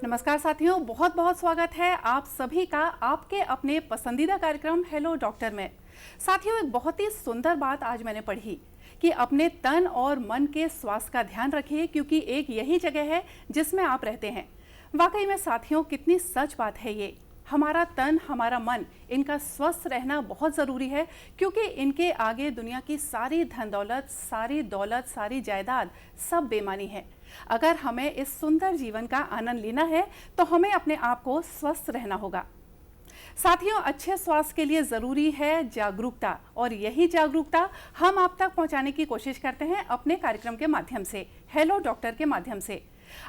नमस्कार साथियों, बहुत बहुत स्वागत है आप सभी का आपके अपने पसंदीदा कार्यक्रम हेलो डॉक्टर में। साथियों, एक बहुत ही सुंदर बात आज मैंने पढ़ी कि अपने तन और मन के स्वास्थ्य का ध्यान रखिए, क्योंकि एक यही जगह है जिसमें आप रहते हैं। वाकई में साथियों, कितनी सच बात है ये। हमारा तन, हमारा मन, इनका स्वस्थ रहना बहुत ज़रूरी है, क्योंकि इनके आगे दुनिया की सारी धन दौलत, सारी दौलत, सारी जायदाद सब बेमानी है। अगर हमें इस सुंदर जीवन का आनंद लेना है तो हमें अपने आप को स्वस्थ रहना होगा। साथियों, अच्छे स्वास्थ्य के लिए ज़रूरी है जागरूकता, और यही जागरूकता हम आप तक पहुंचाने की कोशिश करते हैं अपने कार्यक्रम के माध्यम से, हेलो डॉक्टर के माध्यम से।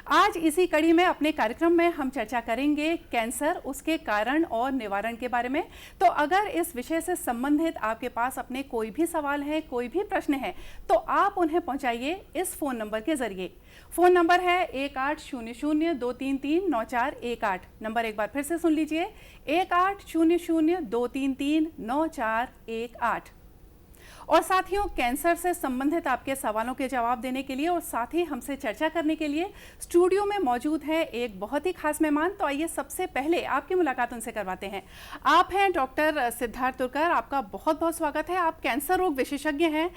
आज इसी कड़ी में अपने कार्यक्रम में हम चर्चा करेंगे कैंसर, उसके कारण और निवारण के बारे में। तो अगर इस विषय से संबंधित आपके पास अपने कोई भी सवाल है, कोई भी प्रश्न है, तो आप उन्हें पहुंचाइए इस फ़ोन नंबर के ज़रिए। फ़ोन नंबर है 1800-233-9418। नंबर एक बार फिर से सुन लीजिए, 1800-233-9418। और साथियों, कैंसर से संबंधित आपके सवालों के जवाब देने के लिए और साथ ही हमसे चर्चा करने के लिए स्टूडियो में मौजूद है एक बहुत ही खास मेहमान। तो आइए सबसे पहले आपकी मुलाकात उनसे करवाते हैं। आप हैं डॉक्टर सिद्धार्थ तुर्कर, आपका बहुत बहुत स्वागत है। आप कैंसर रोग विशेषज्ञ हैं,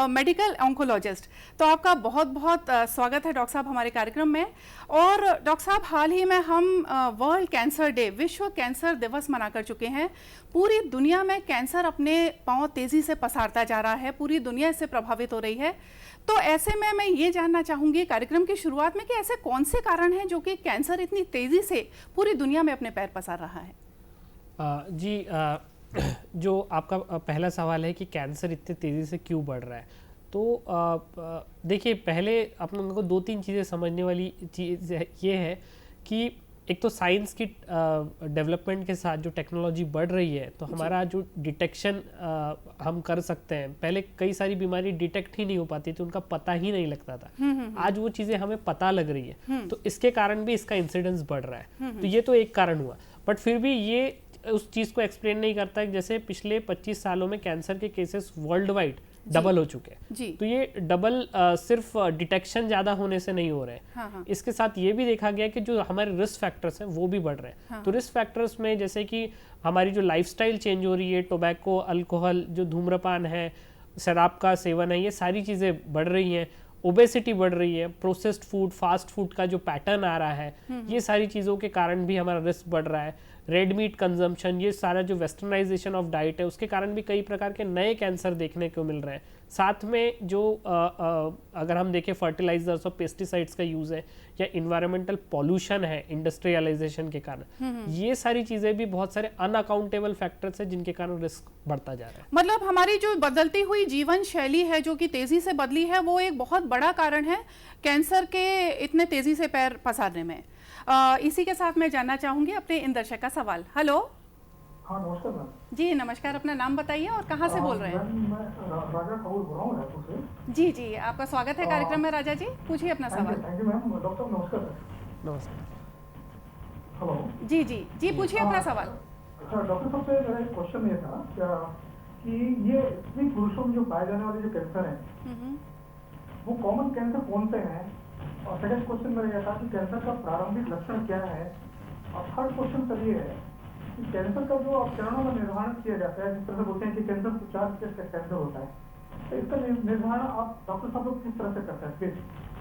मेडिकल ऑन्कोलॉजिस्ट। तो आपका बहुत बहुत स्वागत है डॉक्टर साहब हमारे कार्यक्रम में। और डॉक्टर साहब, हाल ही में हम वर्ल्ड कैंसर डे, विश्व कैंसर दिवस मना कर चुके हैं। पूरी दुनिया में कैंसर अपने पांव तेजी से पसारता जा रहा है, पूरी दुनिया इससे प्रभावित हो रही है। तो ऐसे में मैं ये जानना चाहूंगी कार्यक्रम की शुरुआत में कि ऐसे कौन से कारण हैं जो कि कैंसर इतनी तेजी से पूरी दुनिया में अपने पैर पसार रहा है। जो आपका पहला सवाल है कि कैंसर इतनी तेजी से क्यों बढ़ रहा है, तो देखिए, पहले आप लोगों को दो तीन चीज़ें समझने वाली चीज़ ये है कि एक तो साइंस की डेवलपमेंट के साथ जो टेक्नोलॉजी बढ़ रही है, तो हमारा जो डिटेक्शन हम कर सकते हैं। पहले कई सारी बीमारी डिटेक्ट ही नहीं हो पाती थी, उनका पता ही नहीं लगता था। आज वो चीज़ें हमें पता लग रही है, तो इसके कारण भी इसका इंसिडेंस बढ़ रहा है। तो ये तो एक कारण हुआ, बट फिर भी ये उस चीज़ को एक्सप्लेन नहीं करता है। जैसे पिछले 25 सालों में कैंसर के केसेस वर्ल्ड वाइड डबल हो चुके हैं। तो ये डबल सिर्फ डिटेक्शन ज़्यादा होने से नहीं हो रहे हैं। हाँ। इसके साथ ये भी देखा गया कि जो हमारे रिस्क फैक्टर्स हैं वो भी बढ़ रहे हैं। हाँ। तो रिस्क फैक्टर्स में जैसे कि हमारी जो लाइफस्टाइल चेंज हो रही है, टोबैको, अल्कोहल, जो धूम्रपान है, शराब का सेवन है, ये सारी चीज़ें बढ़ रही हैं। ओबेसिटी बढ़ रही है, प्रोसेस्ड फूड, फास्ट फूड का जो पैटर्न आ रहा है, ये सारी चीज़ों के कारण भी हमारा रिस्क बढ़ रहा है। रेड मीट कंजम्पशन, ये सारा जो वेस्टर्नाइजेशन ऑफ डाइट है, उसके कारण भी कई प्रकार के नए कैंसर देखने को मिल रहे हैं। साथ में जो अगर हम देखें फर्टिलाइजर्स और पेस्टिसाइड्स का यूज़ है, या इन्वायरमेंटल पॉल्यूशन है इंडस्ट्रियलाइजेशन के कारण, ये सारी चीज़ें भी बहुत सारे अनअकाउंटेबल फैक्टर्स हैं जिनके कारण रिस्क बढ़ता जा रहा है। मतलब हमारी जो बदलती हुई जीवन शैली है, जो कि तेजी से बदली है, वो एक बहुत बड़ा कारण है कैंसर के इतने तेजी से पैर पसारने में। इसी के साथ मैं जानना चाहूंगी अपने इन दर्शक का सवाल। हेलो। हाँ, नमस्कार मैम। जी नमस्कार, अपना नाम बताइए और कहाँ से बोल रहे हैं। मैं राजा कपूर बोल रहा हूँ रायपुर से। जी जी, आपका स्वागत है कार्यक्रम में राजा जी, पूछिए अपना सवाल। Thank you ma'am. डॉक्टर नमस्कार। नमस्कार। हेलो। जी जी जी, पूछिए अपना सवाल। अच्छा डॉक्टर साहब से मेरा एक क्वेश्चन ये था क्या कि ये स्त्री पुरुषों में जो पाए जाने वाले जो कैंसर हैं, वो कॉमन कैंसर कौन से हैं? और सेकंड क्वेश्चन मेरा यह था कि कैंसर का प्रारंभिक लक्षण क्या है? और थर्ड क्वेश्चन सर ये है कि कैंसर का जो चरणों में निर्धारण किया जाता है, जिस तरह से बोलते हैं कि कैंसर 50 स्टेज का कैंसर होता है, तो इसका निर्धारण आप डॉक्टर साहब लोग किस तरह से करते हैं प्लीज?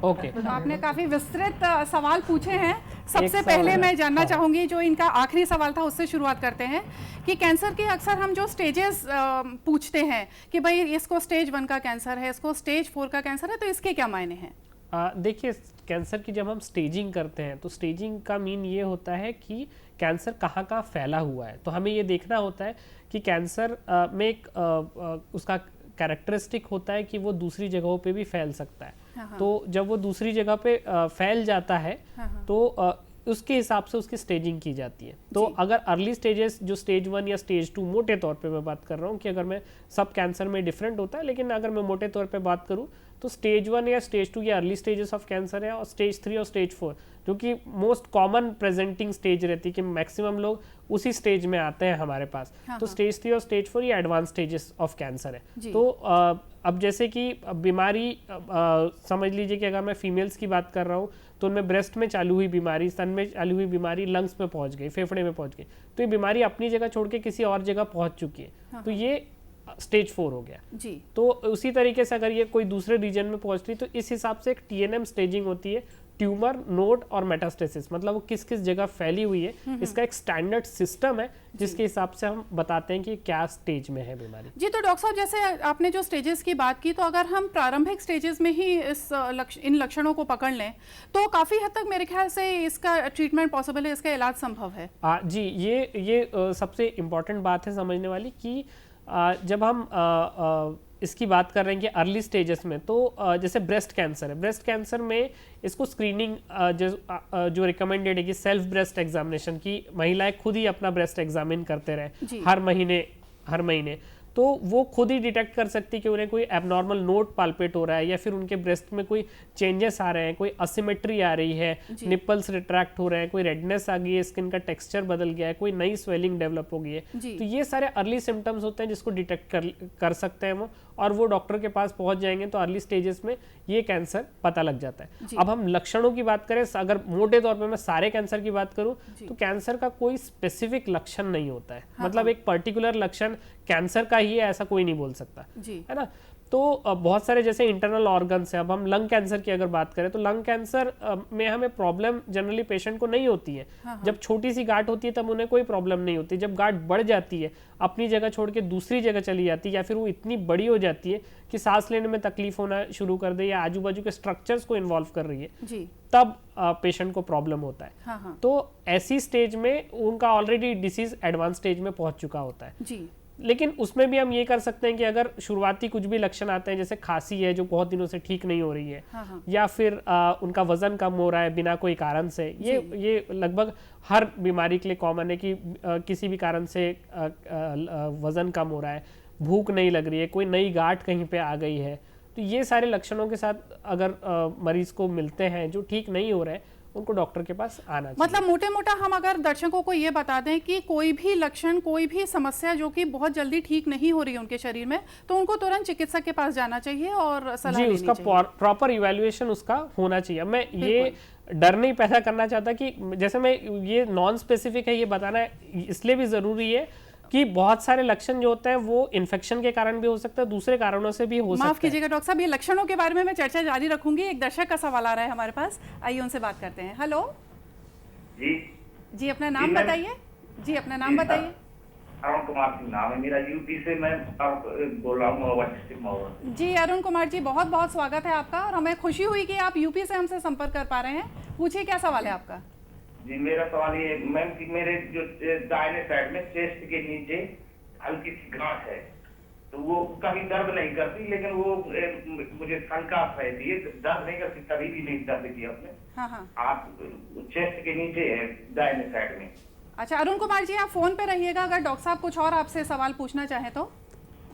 ओके, आपने काफी विस्तृत सवाल पूछे हैं। सबसे पहले मैं जानना चाहूंगी, जो इनका आखिरी सवाल था उससे शुरुआत करते हैं कि कैंसर के अक्सर हम जो स्टेजेस पूछते हैं कि भाई इसको स्टेज 1 का कैंसर है, इसको स्टेज 4 का कैंसर है, तो इसके क्या मायने हैं? देखिए, कैंसर की जब हम स्टेजिंग करते हैं, तो स्टेजिंग का मीन ये होता है कि कैंसर कहाँ कहाँ फैला हुआ है। तो हमें ये देखना होता है कि कैंसर में एक उसका कैरेक्टरिस्टिक होता है कि वो दूसरी जगहों पे भी फैल सकता है। तो जब वो दूसरी जगह पे फैल जाता है, तो उसके हिसाब से उसकी स्टेजिंग की जाती है। तो अगर अर्ली स्टेजेस जो स्टेज 1 या स्टेज 2, मोटे तौर पे मैं बात कर रहा हूँ कि अगर मैं सब कैंसर में डिफरेंट होता है, लेकिन अगर मैं मोटे तौर पे बात करूँ तो स्टेज 1 या स्टेज 2 ये अर्ली स्टेजेस ऑफ कैंसर है, और स्टेज 3 और स्टेज 4 जो कि मोस्ट कॉमन प्रेजेंटिंग स्टेज रहती है कि मैक्सिमम लोग उसी स्टेज में आते हैं हमारे पास। तो स्टेज 3 और स्टेज 4 ये एडवांस स्टेजेस ऑफ कैंसर है। तो अब जैसे कि बीमारी समझ लीजिए कि अगर मैं फीमेल्स की बात कर रहा हूँ तो उनमें ब्रेस्ट में चालू हुई बीमारी, स्तन में चालू हुई बीमारी लंग्स में पहुंच गई, फेफड़े में पहुंच गई, तो ये बीमारी अपनी जगह छोड़ के किसी और जगह पहुंच चुकी है, तो ये स्टेज 4 हो गया जी। तो उसी तरीके से अगर ये कोई दूसरे रीजन में पहुंच रही तो इस हिसाब से एक TNM स्टेजिंग होती है, ट्यूमर, नोड और मेटास्टेसिस, मतलब वो किस किस जगह फैली हुई है, इसका एक स्टैंडर्ड सिस्टम है जिसके हिसाब से हम बताते हैं कि क्या स्टेज में है बीमारी। जी, तो डॉक्टर साहब जैसे आपने जो स्टेजेस की बात की, तो अगर हम प्रारंभिक स्टेजेस में ही इन लक्षणों को पकड़ लें तो काफ़ी हद तक मेरे ख्याल से इसका ट्रीटमेंट पॉसिबल है, इसका इलाज संभव है। जी, ये सबसे इम्पॉर्टेंट बात है समझने वाली कि जब हम इसकी बात कर रहे हैं कि अर्ली स्टेजेस में, तो जैसे ब्रेस्ट कैंसर है, ब्रेस्ट कैंसर में इसको स्क्रीनिंग जो रिकमेंडेड है कि सेल्फ ब्रेस्ट एग्जामिनेशन की महिलाएं खुद ही अपना ब्रेस्ट एग्जामिन करते रहे हर महीने, तो वो खुद ही डिटेक्ट कर सकती कि उन्हें कोई एबनॉर्मल नोड पाल्पेट हो रहा है, या फिर उनके ब्रेस्ट में कोई चेंजेस आ रहे हैं, कोई असिमेट्री आ रही है, निपल्स रिट्रैक्ट हो रहे हैं, कोई रेडनेस आ गई है, स्किन का टेक्सचर बदल गया है, कोई नई स्वेलिंग डेवलप हो गई है, तो ये सारे अर्ली सिम्टम्स होते हैं जिसको डिटेक्ट कर सकते हैं वो, और वो डॉक्टर के पास पहुंच जाएंगे तो अर्ली स्टेजेस में ये कैंसर पता लग जाता है। अब हम लक्षणों की बात करें, अगर मोटे तौर पे मैं सारे कैंसर की बात करूं तो कैंसर का कोई स्पेसिफिक लक्षण नहीं होता है, मतलब एक पर्टिकुलर लक्षण कैंसर का ही है ऐसा कोई नहीं बोल सकता है ना। तो बहुत सारे जैसे इंटरनल ऑर्गन्स हैं, अब हम लंग कैंसर की अगर बात करें तो लंग कैंसर में हमें प्रॉब्लम जनरली पेशेंट को नहीं होती है। जब छोटी सी गांठ होती है तब उन्हें कोई प्रॉब्लम नहीं होती, जब गांठ बढ़ जाती है, अपनी जगह छोड़ के दूसरी जगह चली जाती है, या फिर वो इतनी बड़ी हो जाती है कि सांस लेने में तकलीफ होना शुरू कर दे या आजू बाजू के स्ट्रक्चर्स को इन्वॉल्व कर रही है, तब पेशेंट को प्रॉब्लम होता है। तो ऐसी स्टेज में उनका ऑलरेडी डिसीज एडवांस स्टेज में पहुंच चुका होता है। लेकिन उसमें भी हम ये कर सकते हैं कि अगर शुरुआती कुछ भी लक्षण आते हैं, जैसे खांसी है जो बहुत दिनों से ठीक नहीं हो रही है, या फिर उनका वजन कम हो रहा है बिना कोई कारण से, ये लगभग हर बीमारी के लिए कॉमन है कि किसी भी कारण से वजन कम हो रहा है, भूख नहीं लग रही है, कोई नई गांठ कहीं पे आ गई है, तो ये सारे लक्षणों के साथ अगर मरीज को मिलते हैं जो ठीक नहीं हो रहे हैं, उनको डॉक्टर के पास आना चाहिए। मतलब मोटे मोटा हम अगर दर्शकों को ये बता दें कि कोई भी लक्षण, कोई भी समस्या जो कि बहुत जल्दी ठीक नहीं हो रही है उनके शरीर में, तो उनको तुरंत चिकित्सक के पास जाना चाहिए और सलाह लेनी चाहिए। उसका प्रॉपर इवैल्यूएशन उसका होना चाहिए। मैं ये डर नहीं पैदा करना चाहता कि जैसे मैं ये नॉन स्पेसिफिक है, ये बताना इसलिए भी जरूरी है कि बहुत सारे लक्षण जो होते हैं वो इन्फेक्शन के कारण भी हो सकता है, दूसरे कारणों से भी हो सकता है। माफ कीजिएगा डॉक्टर साहब, ये लक्षणों के बारे में मैं चर्चा जारी रखूंगी। एक दर्शक का सवाल आ रहा है हमारे पास, आइए उनसे बात करते हैं। हेलो जी, अपना नाम बताइए। जी, अपना नाम बताइए। अरुण कुमार सिंह नाम है मेरा, यूपी से मैं बोल रहा हूँ। जी अरुण कुमार जी, बहुत बहुत स्वागत है आपका, और हमें खुशी हुई कि आप यूपी से हमसे संपर्क कर पा रहे हैं। पूछिए क्या सवाल है आपका। जी, मेरा सवाल ये मैम कि मेरे जो दाहिने साइड में चेस्ट के नीचे हल्की सी गांठ है, तो वो कभी दर्द नहीं करती, लेकिन वो मुझे शंका रहती है, दर्द नहीं करती, कभी भी नहीं दर्द किया अपने। आप चेस्ट के नीचे है दाहिने साइड में। अच्छा अरुण कुमार जी, आप फोन पे रहिएगा, अगर डॉक्टर साहब कुछ और आपसे सवाल पूछना चाहें तो।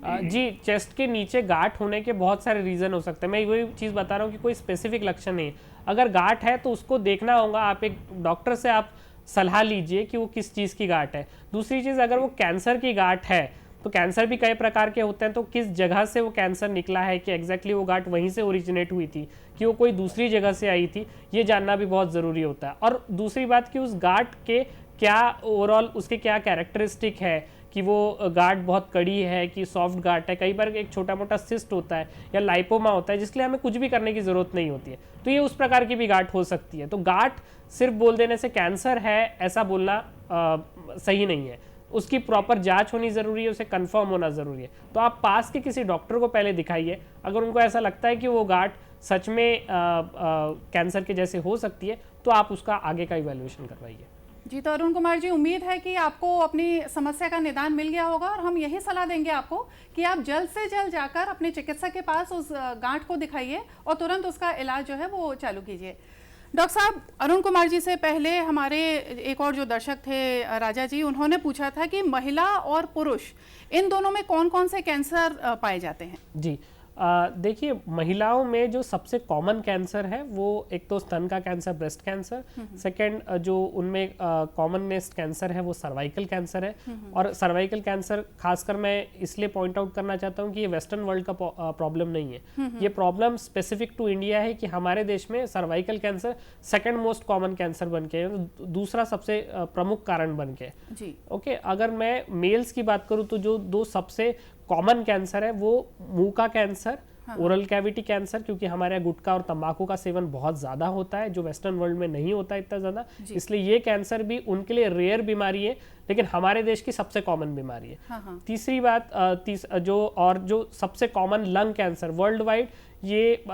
जी, चेस्ट के नीचे गांठ होने के बहुत सारे रीजन हो सकते हैं, मैं वही चीज़ बता रहा हूँ कि कोई स्पेसिफिक लक्षण नहीं है। अगर गांठ है तो उसको देखना होगा, आप एक डॉक्टर से आप सलाह लीजिए कि वो किस चीज़ की गांठ है। दूसरी चीज़, अगर वो कैंसर की गांठ है तो कैंसर भी कई प्रकार के होते हैं, तो किस जगह से वो कैंसर निकला है, कि एग्जैक्टली वो गांठ वहीं से ओरिजिनेट हुई थी कि वो कोई दूसरी जगह से आई थी, ये जानना भी बहुत ज़रूरी होता है। और दूसरी बात कि उस गांठ के क्या ओवरऑल उसके क्या कैरेक्टरिस्टिक है, कि वो गांठ बहुत कड़ी है कि सॉफ्ट गांठ है। कई बार एक छोटा मोटा सिस्ट होता है या लाइपोमा होता है जिसके लिए हमें कुछ भी करने की ज़रूरत नहीं होती है, तो ये उस प्रकार की भी गांठ हो सकती है। तो गांठ सिर्फ बोल देने से कैंसर है ऐसा बोलना सही नहीं है, उसकी प्रॉपर जांच होनी ज़रूरी है, उसे कंफर्म होना ज़रूरी है। तो आप पास के किसी डॉक्टर को पहले दिखाइए, अगर उनको ऐसा लगता है कि वो गांठ सच में कैंसर के जैसे हो सकती है तो आप उसका आगे का इवैल्यूएशन करवाइए। जी, तो अरुण कुमार जी, उम्मीद है कि आपको अपनी समस्या का निदान मिल गया होगा, और हम यही सलाह देंगे आपको कि आप जल्द से जल्द जाकर अपने चिकित्सक के पास उस गांठ को दिखाइए और तुरंत उसका इलाज जो है वो चालू कीजिए। डॉक्टर साहब, अरुण कुमार जी से पहले हमारे एक और जो दर्शक थे राजा जी, उन्होंने पूछा था कि महिला और पुरुष इन दोनों में कौन कौन से कैंसर पाए जाते हैं। जी, देखिए, महिलाओं में जो सबसे कॉमन कैंसर है वो एक तो स्तन का कैंसर, ब्रेस्ट कैंसर। सेकंड जो उनमें कॉमनेस्ट कैंसर है वो सर्वाइकल कैंसर है। और सर्वाइकल कैंसर खासकर मैं इसलिए पॉइंट आउट करना चाहता हूँ कि ये वेस्टर्न वर्ल्ड का प्रॉब्लम नहीं है। ये प्रॉब्लम स्पेसिफिक टू इंडिया है कि हमारे देश में cervical cancer second most common cancer बन के, दूसरा सबसे प्रमुख कारण बन के। जी ओके, अगर मैं मेल्स की बात करूँ तो जो दो सबसे कॉमन कैंसर है वो मुंह का कैंसर, ओरल कैविटी कैंसर, क्योंकि हमारे यहाँ गुटखा और तंबाकू का सेवन बहुत ज्यादा होता है जो वेस्टर्न वर्ल्ड में नहीं होता इतना ज्यादा, इसलिए ये कैंसर भी उनके लिए रेयर बीमारी है लेकिन हमारे देश की सबसे कॉमन बीमारी है। तीसरी बात, जो सबसे common lung cancer world wide, ये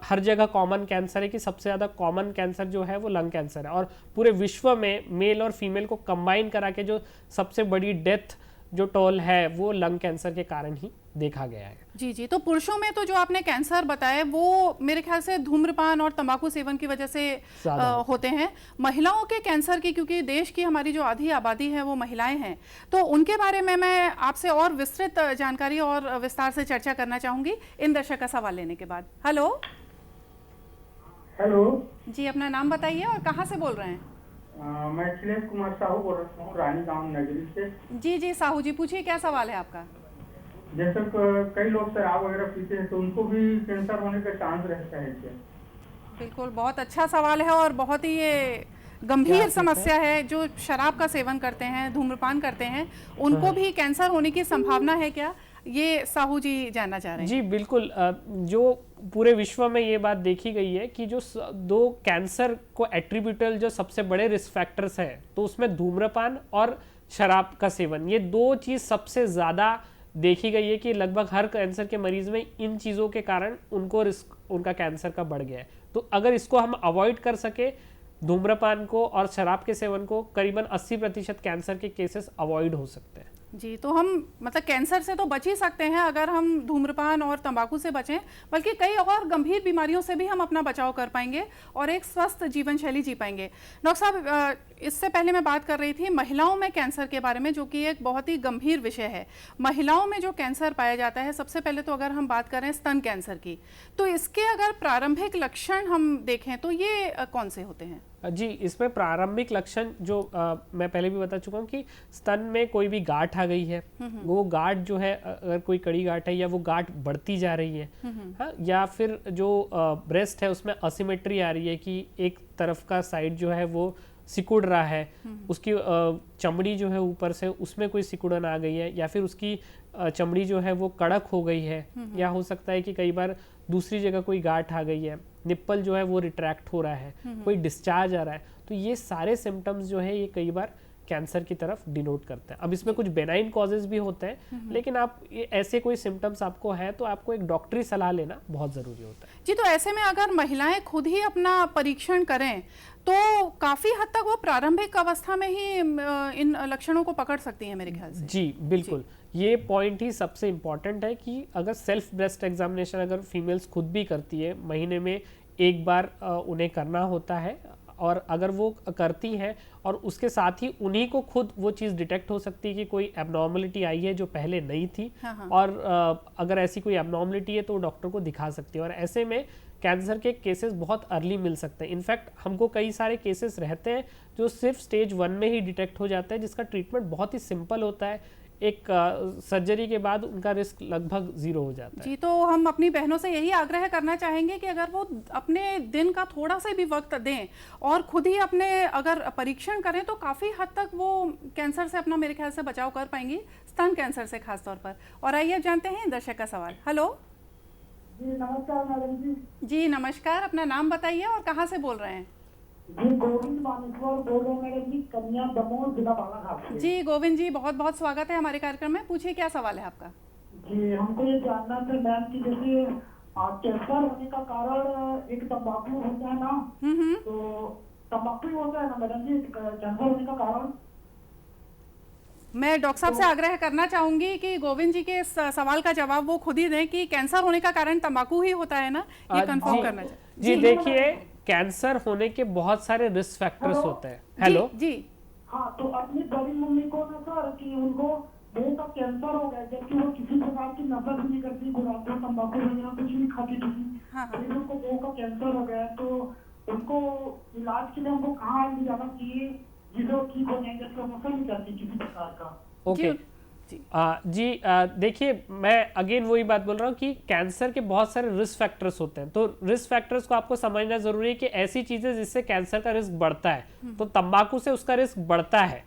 हर जगह कॉमन कैंसर है कि सबसे ज़्यादा कॉमन कैंसर जो है वो लंग कैंसर है। और पूरे विश्व में मेल और फीमेल को कंबाइन करा के जो सबसे बड़ी डेथ जो टोल है वो लंग कैंसर के कारण ही देखा गया है। जी जी, तो पुरुषों में तो जो आपने कैंसर बताए वो मेरे ख्याल से धूम्रपान और तंबाकू सेवन की वजह से होते हैं। महिलाओं के कैंसर की, क्योंकि देश की हमारी जो आधी आबादी है वो महिलाएं हैं, तो उनके बारे में मैं आपसे और विस्तृत जानकारी और विस्तार से चर्चा करना चाहूंगी इन दर्शक का सवाल लेने के बाद। हेलो हेलो जी, अपना नाम बताइए और कहाँ से बोल रहे हैं? मैं अखिलेश कुमार साहू बोल रहा हूँ, रानी गांव नगरी से। जी जी साहू जी, पूछिए क्या सवाल है आपका? जैसे कई लोग शराब वगैरह पीते हैं तो उनको भी कैंसर होने का चांस रहता है क्या? बिल्कुल, बहुत अच्छा सवाल है और बहुत ही ये गंभीर समस्या है। जो शराब का सेवन करते हैं, धूम्रपान करते हैं, उनको भी कैंसर होने की संभावना है क्या, ये साहू जी जानना चाह रहे हैं। जी बिल्कुल, जो पूरे विश्व में ये बात देखी गई है कि जो दो कैंसर को एट्रीब्यूटल जो सबसे बड़े रिस्क फैक्टर्स हैं, तो उसमें धूम्रपान और शराब का सेवन, ये दो चीज़ सबसे ज़्यादा देखी गई है कि लगभग हर कैंसर के मरीज में इन चीज़ों के कारण उनको रिस्क उनका कैंसर का बढ़ गया है। तो अगर इसको हम अवॉइड कर सके, धूम्रपान को और शराब के सेवन को, करीबन 80% कैंसर के केसेस अवॉइड हो सकते हैं। जी, तो हम मतलब कैंसर से तो बच ही सकते हैं अगर हम धूम्रपान और तंबाकू से बचें, बल्कि कई और गंभीर बीमारियों से भी हम अपना बचाव कर पाएंगे और एक स्वस्थ जीवन शैली जी पाएंगे। डॉक्टर साहब, इससे पहले मैं बात कर रही थी महिलाओं में कैंसर के बारे में, जो कि एक बहुत ही गंभीर विषय है। महिलाओं में जो कैंसर पाया जाता है, सबसे पहले तो अगर हम बात करें स्तन कैंसर की, तो इसके अगर प्रारंभिक लक्षण हम देखें तो ये कौन से होते हैं? जी, इसमें प्रारंभिक लक्षण जो मैं पहले भी बता चुका हूँ कि स्तन में कोई भी गांठ आ गई है, वो गांठ जो है, अगर कोई कड़ी गांठ है या वो गांठ बढ़ती जा रही है, हाँ, या फिर जो ब्रेस्ट है उसमें असिमेट्री आ रही है कि एक तरफ का साइड जो है वो सिकुड़ रहा है, उसकी चमड़ी जो है ऊपर से उसमें कोई सिकुड़न आ गई है, या फिर उसकी चमड़ी जो है वो कड़क हो गई है, या हो सकता है कि कई बार दूसरी जगह कोई गांठ आ गई है, निप्पल जो है वो रिट्रैक्ट हो रहा है, कोई डिस्चार्ज आ रहा है। तो ये सारे सिम्टम्स जो है ये कई बार कैंसर की तरफ डिनोट करते हैं। अब इसमें कुछ बेनाइन कॉजेज भी होते हैं, लेकिन आप ऐसे कोई सिम्टम्स आपको है तो आपको एक डॉक्टरी सलाह लेना बहुत ज़रूरी होता है। जी, तो ऐसे में अगर महिलाएं खुद ही अपना परीक्षण करें तो काफ़ी हद तक वो प्रारंभिक अवस्था में ही इन लक्षणों को पकड़ सकती हैं मेरे ख्याल से। जी बिल्कुल, ये पॉइंट ही सबसे इम्पॉर्टेंट है कि अगर सेल्फ ब्रेस्ट एग्जामिनेशन अगर फीमेल्स खुद भी करती है, महीने में एक बार उन्हें करना होता है, और अगर वो करती हैं और उसके साथ ही उन्हीं को खुद वो चीज़ डिटेक्ट हो सकती है कि कोई एबनॉर्मलिटी आई है जो पहले नहीं थी। और अगर ऐसी कोई एबनॉर्मलिटी है तो डॉक्टर को दिखा सकती है, और ऐसे में कैंसर के केसेस बहुत अर्ली मिल सकते हैं। इनफैक्ट हमको कई सारे केसेस रहते हैं जो सिर्फ स्टेज 1 में ही डिटेक्ट हो जाता है, जिसका ट्रीटमेंट बहुत ही सिंपल होता है। एक सर्जरी के बाद उनका रिस्क लगभग 0 हो जाता है। जी, तो हम अपनी बहनों से यही आग्रह करना चाहेंगे कि अगर वो अपने दिन का थोड़ा सा भी वक्त दें और खुद ही अपने अगर परीक्षण करें तो काफ़ी हद तक वो कैंसर से अपना मेरे ख्याल से बचाव कर पाएंगी, स्तन कैंसर से खास तौर पर। और आइए जानते हैं दर्शक का सवाल। हेलो जी नमस्कार मैडम जी। जी नमस्कार, अपना नाम बताइए और कहाँ से बोल रहे हैं? जी गोविंद मानेश्वर बोल रहे हैं मैडम जी, कन्या दमोह जिला बालाघाट से। जी गोविंद जी, बहुत बहुत स्वागत है हमारे कार्यक्रम में। पूछिए क्या सवाल है आपका? जी हमको ये जानना था मैम कि जैसे कैंसर होने का कारण एक तंबाकू होता है ना, तो तंबाकू ही होता है ना मैडम जी कैंसर होने का कारण? मैं डॉक्टर साहब से आग्रह करना चाहूंगी कि गोविंद जी के इस सवाल का जवाब वो खुद ही दें कि कैंसर होने का कारण तंबाकू ही होता है ना, ये कंफर्म करना चाहिए। जी देखिए, कैंसर होने के बहुत सारे रिस्क फैक्टर्स हेलो? होते हैं। हेलो, जी हाँ, तो अपनी बड़ी मम्मी को ना सर कि उनको मुंह का कैंसर हो गया, जबकि वो किसी प्रकार की नफरत भी नहीं करती, गुलाब तंबाकू वगैरह कुछ भी खाती थी। हाँ, हाँ। लेकिन उनको मुंह का कैंसर हो गया, तो उनको इलाज के लिए हमको कहाँ ले जाना चाहिए जिसे वो ठीक हो जाएंगे? प्रमोशन नहीं करती किसी प्रकार का। ओके। जी जी देखिए, मैं अगेन वही बात बोल रहा हूँ कि कैंसर के बहुत सारे रिस्क फैक्टर्स होते हैं। तो रिस्क फैक्टर्स को आपको समझना जरूरी है कि ऐसी चीजें जिससे कैंसर का रिस्क बढ़ता है, तो तंबाकू से उसका रिस्क बढ़ता है,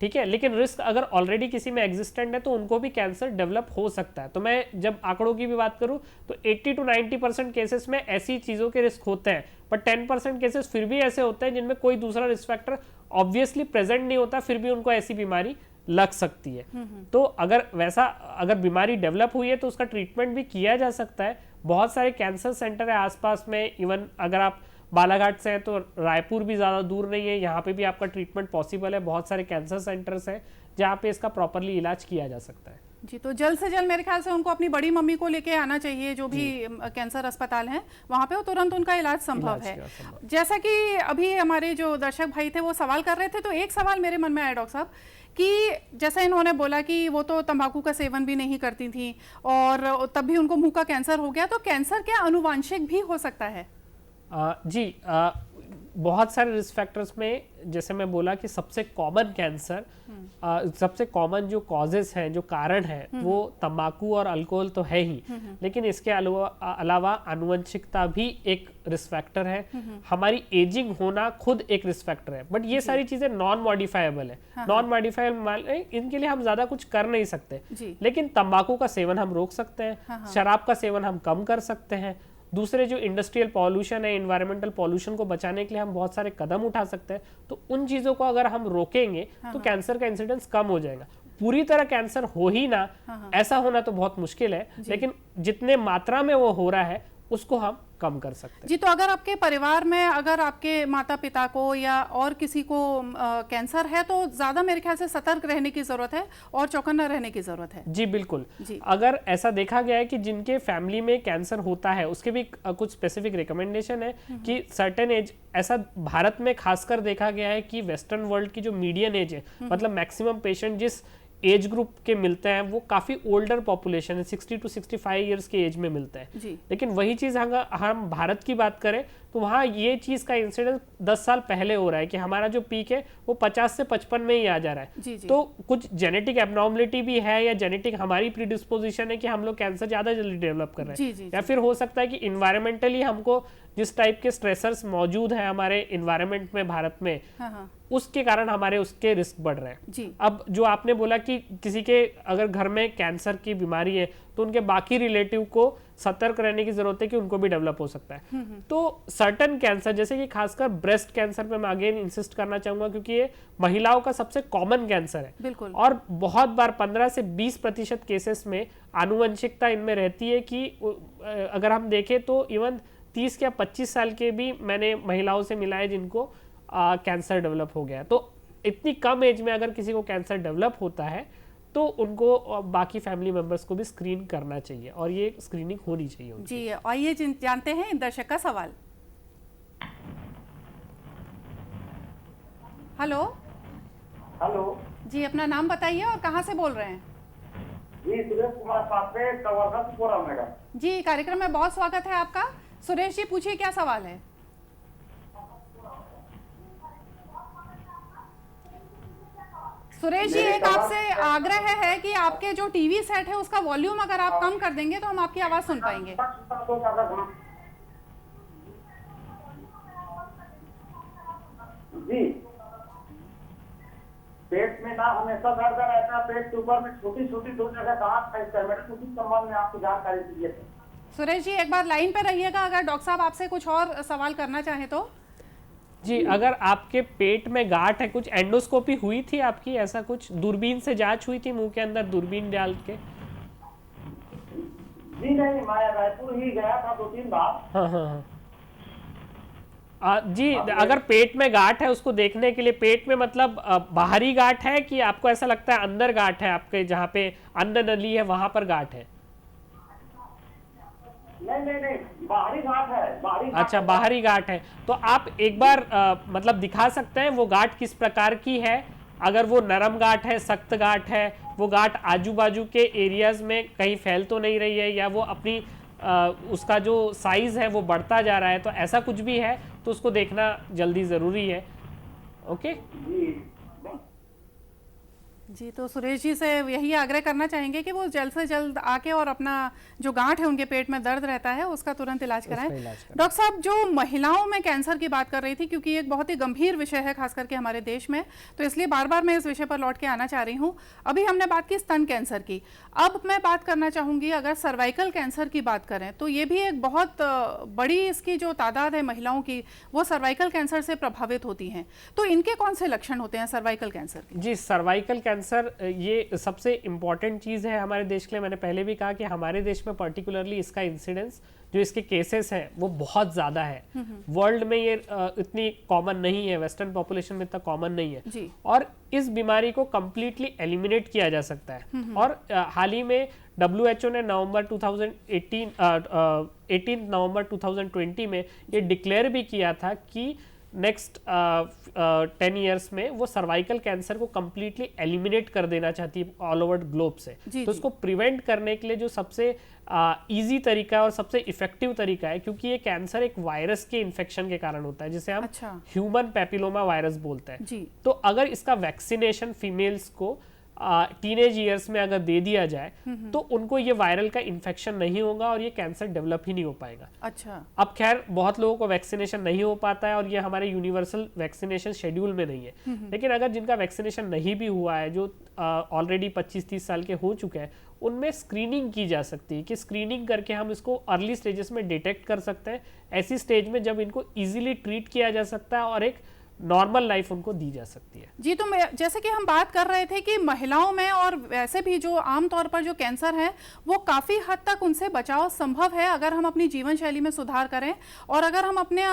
ठीक है, लेकिन रिस्क अगर ऑलरेडी किसी में एग्जिस्टेंट है तो उनको भी कैंसर डेवलप हो सकता है। तो मैं जब आंकड़ों की भी बात करूं तो 80 to 90% केसेस में ऐसी चीजों के रिस्क होते हैं, पर 10% केसेस फिर भी ऐसे होते हैं जिनमें कोई दूसरा रिस्क फैक्टर ऑब्वियसली प्रेजेंट नहीं होता, फिर भी उनको ऐसी बीमारी लग सकती है। तो अगर बीमारी डेवलप हुई है तो उसका ट्रीटमेंट भी किया जा सकता है। बहुत सारे कैंसर सेंटर है आसपास में, इवन अगर आप बालाघाट से हैं तो रायपुर भी ज़्यादा दूर नहीं है, यहाँ पे भी आपका ट्रीटमेंट पॉसिबल है। बहुत सारे कैंसर सेंटर्स हैं जहाँ पे इसका प्रॉपरली इलाज किया जा सकता है। जी, तो जल्द से जल्द मेरे ख्याल से उनको अपनी बड़ी मम्मी को लेके आना चाहिए, जो भी कैंसर अस्पताल हैं वहाँ पे, वो तुरंत उनका इलाज संभव है। जैसा कि अभी हमारे जो दर्शक भाई थे वो सवाल कर रहे थे, तो एक सवाल मेरे मन में आया डॉक्टर साहब कि जैसे इन्होंने बोला कि वो तो तंबाकू का सेवन भी नहीं करती थी और तब भी उनको मुंह का कैंसर हो गया, तो कैंसर क्या अनुवांशिक भी हो सकता है? जी, बहुत सारे रिस्क फैक्टर्स में जैसे मैं बोला कि सबसे कॉमन कैंसर, सबसे कॉमन जो कॉजेस हैं, जो कारण हैं, वो तंबाकू और अल्कोहल तो है ही, लेकिन इसके अलावा आनुवंशिकता भी एक रिस्क फैक्टर है। हमारी एजिंग होना खुद एक रिस्क फैक्टर है, बट ये सारी चीजें नॉन मॉडिफाइबल है। नॉन मॉडिफाइबल इनके लिए हम ज्यादा कुछ कर नहीं सकते, लेकिन तंबाकू का सेवन हम रोक सकते हैं, शराब का सेवन हम कम कर सकते हैं। दूसरे जो इंडस्ट्रियल पॉल्यूशन है, इन्वायरमेंटल पॉल्यूशन को बचाने के लिए हम बहुत सारे कदम उठा सकते हैं। तो उन चीज़ों को अगर हम रोकेंगे तो कैंसर का इंसिडेंस कम हो जाएगा। पूरी तरह कैंसर हो ही ना, ऐसा होना तो बहुत मुश्किल है, लेकिन जितने मात्रा में वो हो रहा है उसको हम कम कर सकते हैं। जी, तो अगर आपके परिवार में अगर आपके माता पिता को या और किसी को कैंसर है तो ज़्यादा मेरे ख्याल से सतर्क रहने की ज़रूरत है और चौकन्ना रहने की ज़रूरत है। जी बिल्कुल जी। अगर ऐसा देखा गया है कि जिनके फैमिली में कैंसर होता है उसके भी कुछ स्पेसिफिक रिकमेंडेशन है कि सर्टेन एज, ऐसा भारत में खासकर देखा गया है कि वेस्टर्न वर्ल्ड की जो मीडियन एज है, मतलब मैक्सिमम पेशेंट जिस एज ग्रुप के मिलते हैं वो काफी ओल्डर पॉपुलेशन है, 60 to 65 इयर्स के एज में मिलते हैं। लेकिन वही चीज हम भारत की बात करें तो वहाँ ये चीज का इंसिडेंस 10 साल पहले हो रहा है कि हमारा जो पीक है वो 50 से 55 में ही आ जा रहा है। जी। तो कुछ जेनेटिक एबनॉर्मलिटी भी है या जेनेटिक हमारी प्रीडिस्पोजिशन है कि हम लोग कैंसर ज्यादा जल्दी डेवलप कर रहे हैं, या फिर हो सकता है कि इन्वायरमेंटली हमको जिस टाइप के स्ट्रेसर्स मौजूद हैं हमारे इन्वायरमेंट में भारत में, उसके कारण हमारे उसके रिस्क बढ़ रहे हैं। अब जो आपने बोला कि किसी के अगर घर में कैंसर की बीमारी है तो उनके बाकी रिलेटिव को सतर्क रहने की जरूरत है कि उनको भी डेवलप हो सकता है। तो सर्टन कैंसर जैसे कि खासकर ब्रेस्ट कैंसर पे मैं अगेन इंसिस्ट करना चाहूंगा क्योंकि ये महिलाओं का सबसे कॉमन कैंसर है। बिल्कुल। और बहुत बार 15 से 20% केसेस में आनुवंशिकता इनमें रहती है कि अगर हम देखें तो इवन 30 या 25 साल के भी मैंने महिलाओं से मिला है जिनको कैंसर डेवलप हो गया। तो इतनी कम एज में अगर किसी को कैंसर डेवलप होता है तो उनको बाकी फैमिली मेंबर्स को भी स्क्रीन करना चाहिए और ये स्क्रीनिंग होनी चाहिए उनकी। जी, आइए जानते हैं दर्शक का सवाल। हेलो जी, अपना नाम बताइए और कहाँ से बोल रहे हैं? जी, सुरेश कुमार पात्रे, कवर्धा मैडम। जी, कार्यक्रम में बहुत स्वागत है आपका। सुरेश जी, पूछिए क्या सवाल है? सुरेश जी, एक आपसे आग्रह है कि आपके जो टीवी सेट है उसका वॉल्यूम अगर आप कम कर देंगे तो हम आपकी आवाज सुन पाएंगे। जी, पेट में ना हमेशा दर्द रहता है, पेट के ऊपर में छोटी छोटी 2 जगह गांठ है मैडम, उसी संबंध में आपको जानकारी चाहिए। सुरेश जी, एक बार लाइन पे रहिएगा, अगर डॉक्टर साहब आपसे कुछ और सवाल करना चाहे तो। जी, अगर आपके पेट में गांठ है, कुछ एंडोस्कोपी हुई थी आपकी, ऐसा कुछ दूरबीन से जांच हुई थी, मुंह के अंदर दूरबीन डाल के? जी नहीं, मैं रायपुर ही गया था 2-3 बार। हाँ। जी, अगर पेट में गांठ है उसको देखने के लिए, पेट में मतलब बाहरी गांठ है कि आपको ऐसा लगता है अंदर गांठ है, आपके जहाँ पे अन्न नली है वहां पर गांठ है? नहीं, बाहरी गांठ है, बाहरी गांठ अच्छा, है। बाहरी गांठ है। तो आप एक बार मतलब दिखा सकते हैं वो गांठ किस प्रकार की है? अगर वो नरम गांठ है, सख्त गांठ है, वो गांठ आजू बाजू के एरियाज में कहीं फैल तो नहीं रही है, या वो अपनी उसका जो साइज है वो बढ़ता जा रहा है, तो ऐसा कुछ भी है तो उसको देखना जल्दी ज़रूरी है। ओके जी, तो सुरेश जी से यही आग्रह करना चाहेंगे कि वो जल्द से जल्द आके और अपना जो गांठ है, उनके पेट में दर्द रहता है, उसका तुरंत इलाज कराएं। डॉक्टर साहब, जो महिलाओं में कैंसर की बात कर रही थी, क्योंकि एक बहुत ही गंभीर विषय है खास करके हमारे देश में, तो इसलिए बार बार मैं इस विषय पर लौट के आना चाह रही हूँ। अभी हमने बात की स्तन कैंसर की, अब मैं बात करना चाहूँगी अगर सर्वाइकल कैंसर की बात करें तो ये भी एक बहुत बड़ी इसकी जो तादाद है महिलाओं की, वो सर्वाइकल कैंसर से प्रभावित होती हैं। तो इनके कौन से लक्षण होते हैं सर्वाइकल कैंसर के? जी, सर्वाइकल कैंसर ये सबसे इम्पॉर्टेंट चीज़ है हमारे देश के लिए। मैंने पहले भी कहा कि हमारे देश में पर्टिकुलरली इसका इंसिडेंस, जो इसके केसेस हैं, वो बहुत ज़्यादा है। वर्ल्ड में ये इतनी कॉमन नहीं है, वेस्टर्न पॉपुलेशन में इतना कॉमन नहीं है जी। और इस बीमारी को कम्प्लीटली एलिमिनेट किया जा सकता है। और हाल ही में WHO ने नवंबर 18 नवंबर 2020 में ये डिक्लेयर भी किया था कि नेक्स्ट 10 ईयर्स में वो सर्वाइकल कैंसर को कम्प्लीटली एलिमिनेट कर देना चाहती है ऑल ओवर ग्लोब से। तो उसको प्रिवेंट करने के लिए जो सबसे इजी तरीका है और सबसे इफेक्टिव तरीका है, क्योंकि ये कैंसर एक वायरस के इन्फेक्शन के कारण होता है जिसे हम ह्यूमन पैपिलोमा वायरस बोलते हैं। तो अगर इसका वैक्सीनेशन फीमेल्स को टीनेज ईयर्स में अगर दे दिया जाए तो उनको ये वायरल का इन्फेक्शन नहीं होगा और ये कैंसर डेवलप ही नहीं हो पाएगा। अच्छा, अब खैर बहुत लोगों को वैक्सीनेशन नहीं हो पाता है और ये हमारे यूनिवर्सल वैक्सीनेशन शेड्यूल में नहीं है, लेकिन अगर जिनका वैक्सीनेशन नहीं भी हुआ है, जो ऑलरेडी 25-30 साल के हो चुके हैं, उनमें स्क्रीनिंग की जा सकती है कि स्क्रीनिंग करके हम इसको अर्ली स्टेजेस में डिटेक्ट कर सकते हैं, ऐसी स्टेज में जब इनको इजीली ट्रीट किया जा सकता है और एक नॉर्मल लाइफ उनको दी जा सकती है। जी, तो जैसे कि हम बात कर रहे थे कि महिलाओं में और वैसे भी जो आमतौर पर जो कैंसर है वो काफ़ी हद तक उनसे बचाव संभव है अगर हम अपनी जीवन शैली में सुधार करें और अगर हम अपने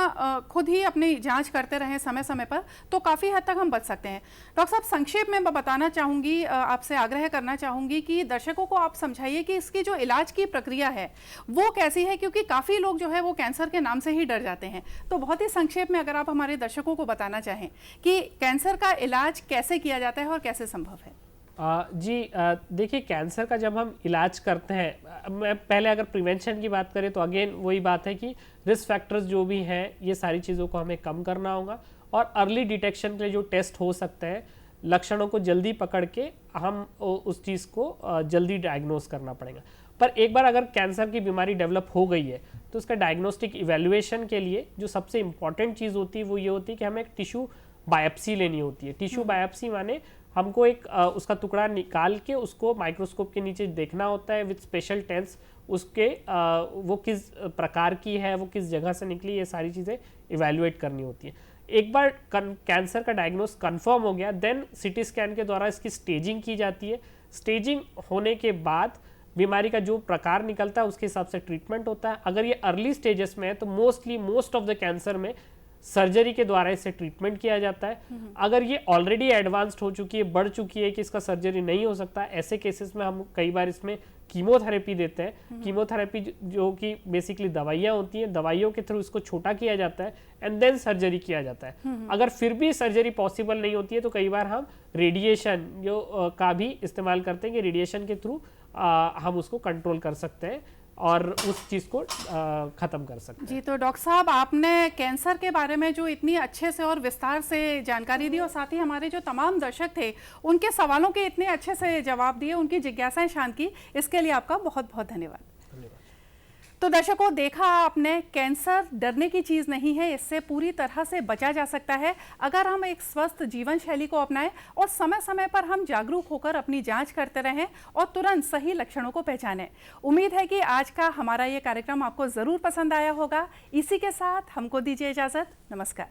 खुद ही अपनी जांच करते रहें समय समय पर, तो काफ़ी हद तक हम बच सकते हैं। डॉक्टर साहब, संक्षेप में मैं बताना चाहूँगी, आपसे आग्रह करना चाहूँगी कि दर्शकों को आप समझाइए कि इसकी जो इलाज की प्रक्रिया है वो कैसी है, क्योंकि काफ़ी लोग जो है वो कैंसर के नाम से ही डर जाते हैं। तो बहुत ही संक्षेप में अगर आप हमारे दर्शकों को बताना चाहें कि कैंसर का इलाज कैसे किया जाता है और कैसे संभव है। देखिए, कैंसर का जब हम इलाज करते हैं, मैं पहले अगर प्रिवेंशन की बात करें तो अगेन वही बात है कि रिस्क फैक्टर्स जो भी हैं ये सारी चीज़ों को हमें कम करना होगा और अर्ली डिटेक्शन के लिए जो टेस्ट हो सकते हैं, लक्षणों को जल्दी पकड़ के हम उस चीज़ को जल्दी डायग्नोस करना पड़ेगा। पर एक बार अगर कैंसर की बीमारी डेवलप हो गई है तो उसका डायग्नोस्टिक इवैल्यूएशन के लिए जो सबसे इंपॉर्टेंट चीज़ होती है वो ये होती है कि हमें एक टिश्यू बायोप्सी लेनी होती है। टिश्यू बायोप्सी माने हमको एक उसका टुकड़ा निकाल के उसको माइक्रोस्कोप के नीचे देखना होता है विद स्पेशल टेस्ट, उसके वो किस प्रकार की है, वो किस जगह से निकली, ये सारी चीज़ें इवैल्यूएट करनी होती है। एक बार कैंसर का डायग्नोस कंफर्म हो गया, देन सीटी स्कैन के द्वारा इसकी स्टेजिंग की जाती है। स्टेजिंग होने के बाद बीमारी का जो प्रकार निकलता है उसके हिसाब से ट्रीटमेंट होता है। अगर ये अर्ली स्टेजेस में है तो मोस्ट ऑफ द कैंसर में सर्जरी के द्वारा इसे ट्रीटमेंट किया जाता है। अगर ये ऑलरेडी एडवांस्ड हो चुकी है, बढ़ चुकी है कि इसका सर्जरी नहीं हो सकता, ऐसे केसेस में हम कई बार इसमें कीमोथेरेपी देते हैं। कीमोथेरेपी जो कि बेसिकली दवाइयाँ होती हैं, दवाइयों के थ्रू इसको छोटा किया जाता है एंड देन सर्जरी किया जाता है। अगर फिर भी सर्जरी पॉसिबल नहीं होती है तो कई बार हम रेडिएशन का भी इस्तेमाल करते हैं कि रेडिएशन के थ्रू हम उसको कंट्रोल कर सकते हैं और उस चीज़ को ख़त्म कर सकते हैं। जी, तो डॉक्टर साहब, आपने कैंसर के बारे में जो इतनी अच्छे से और विस्तार से जानकारी दी और साथ ही हमारे जो तमाम दर्शक थे उनके सवालों के इतने अच्छे से जवाब दिए, उनकी जिज्ञासाएं शांत की, इसके लिए आपका बहुत बहुत धन्यवाद। तो दर्शकों, देखा आपने, कैंसर डरने की चीज़ नहीं है, इससे पूरी तरह से बचा जा सकता है अगर हम एक स्वस्थ जीवन शैली को अपनाएं और समय समय पर हम जागरूक होकर अपनी जांच करते रहें और तुरंत सही लक्षणों को पहचानें। उम्मीद है कि आज का हमारा ये कार्यक्रम आपको ज़रूर पसंद आया होगा। इसी के साथ हमको दीजिए इजाज़त। नमस्कार।